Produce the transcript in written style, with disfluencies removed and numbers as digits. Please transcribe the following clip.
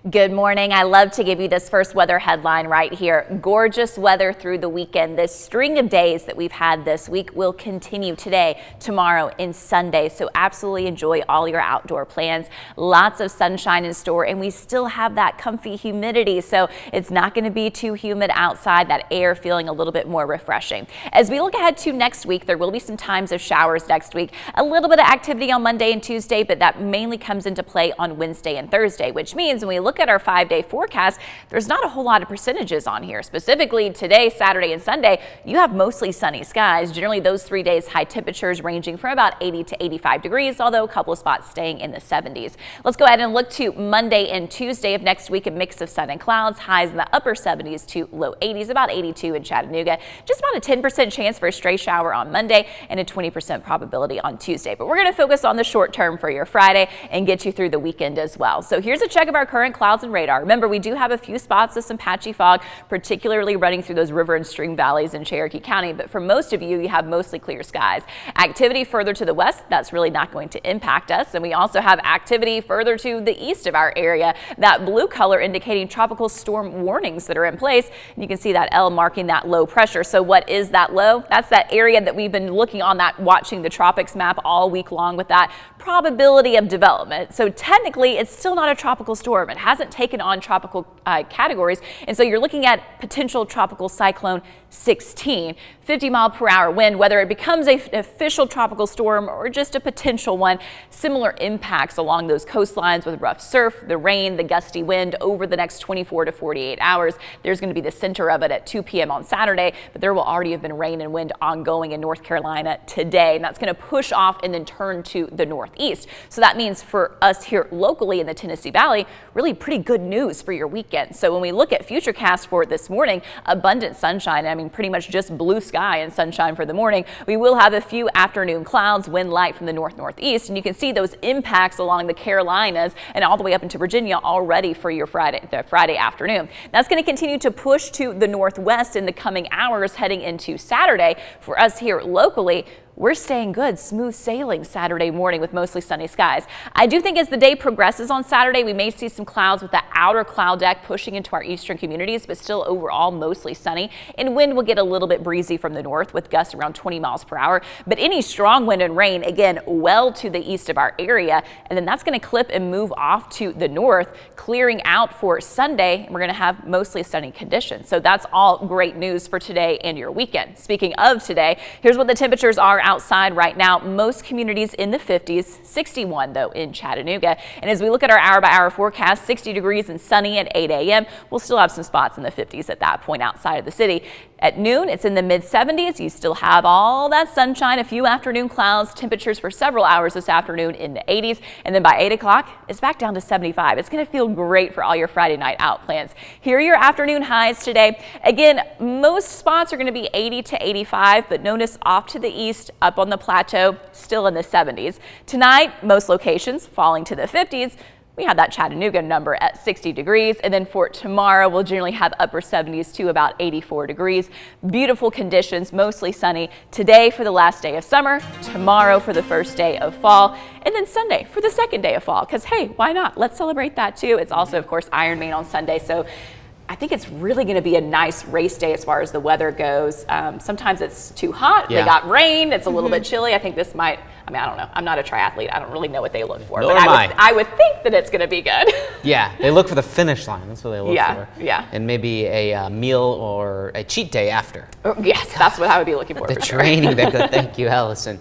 Good morning. I love to give you this first weather headline right here. Gorgeous weather through the weekend. This string of days that we've had this week will continue today, tomorrow, and Sunday. So absolutely enjoy all your outdoor plans. Lots of sunshine in store, and we still have that comfy humidity. So it's not going to be too humid outside. That air feeling a little bit more refreshing. As we look ahead to next week, there will be some times of showers next week. A little bit of activity on Monday and Tuesday, but that mainly comes into play on Wednesday and Thursday, which means when we look at our 5-day forecast, there's not a whole lot of percentages on here. Specifically today, Saturday and Sunday, you have mostly sunny skies. Generally those 3 days, high temperatures ranging from about 80 to 85 degrees, although a couple of spots staying in the 70s. Let's go ahead and look to Monday and Tuesday of next week, a mix of sun and clouds, highs in the upper 70s to low 80s, about 82 in Chattanooga. Just about a 10% chance for a stray shower on Monday and a 20% probability on Tuesday. But we're going to focus on the short term for your Friday and get you through the weekend as well. So here's a check of our current clouds and radar. Remember, we do have a few spots of some patchy fog, particularly running through those river and stream valleys in Cherokee County. But for most of you, you have mostly clear skies. Activity further to the west, that's really not going to impact us. And we also have activity further to the east of our area. That blue color indicating tropical storm warnings that are in place. And you can see that L marking that low pressure. So what is that low? That's that area that we've been looking on that watching the tropics map all week long with that probability of development. So technically, it's still not a tropical storm. It hasn't taken on tropical categories. And so you're looking at potential tropical cyclone 16, 50-mile-per-hour wind, whether it becomes an official tropical storm or just a potential one. Similar impacts along those coastlines with rough surf, the rain, the gusty wind over the next 24 to 48 hours. There's going to be the center of it at 2 p.m. on Saturday, but there will already have been rain and wind ongoing in North Carolina today. And that's going to push off and then turn to the northeast. So that means for us here locally in the Tennessee Valley, really pretty good news for your weekend. So when we look at FUTURECAST for this morning, abundant sunshine. I mean, pretty much just blue sky and sunshine for the morning. We will have a few afternoon clouds, wind light from the northeast, and you can see those impacts along the Carolinas and all the way up into Virginia already for your Friday afternoon. That's going to continue to push to the northwest in the coming hours heading into Saturday. For us here locally, we're staying good, smooth sailing Saturday morning with mostly sunny skies. I do think as the day progresses on Saturday, we may see some clouds with the outer cloud deck pushing into our eastern communities, but still overall mostly sunny. And wind will get a little bit breezy from the north with gusts around 20 miles per hour. But any strong wind and rain, again, well to the east of our area. And then that's going to clip and move off to the north, clearing out for Sunday. We're going to have mostly sunny conditions. So that's all great news for today and your weekend. Speaking of today, here's what the temperatures are outside right now. Most communities in the 50s, 61 though in Chattanooga. And as we look at our hour-by-hour forecast, 60 degrees and sunny at 8 a.m. We'll still have some spots in the 50s at that point outside of the city. At noon, it's in the mid-70s. You still have all that sunshine, a few afternoon clouds, temperatures for several hours this afternoon in the 80s. And then by 8 o'clock, it's back down to 75. It's going to feel great for all your Friday night out plans. Here are your afternoon highs today. Again, most spots are going to be 80 to 85, but notice off to the east, up on the plateau, still in the 70s. Tonight, most locations falling to the 50s. We have that Chattanooga number at 60 degrees. And then for tomorrow, we'll generally have upper 70s to about 84 degrees. Beautiful conditions, mostly sunny today for the last day of summer, tomorrow for the first day of fall, and then Sunday for the second day of fall. Because, hey, why not? Let's celebrate that too. It's also, of course, Ironman on Sunday. So I think it's really going to be a nice race day as far as the weather goes. Sometimes it's too hot. Yeah. They got rain. It's a little bit chilly. I think this might, I mean, I don't know. I'm not a triathlete. I don't really know what they look for. Nor but am I. I would think that it's going to be good. Yeah, they look for the finish line. That's what they look for. Yeah. And maybe a meal or a cheat day after. Yes, that's what I would be looking for. The training that good. Thank you, Alison.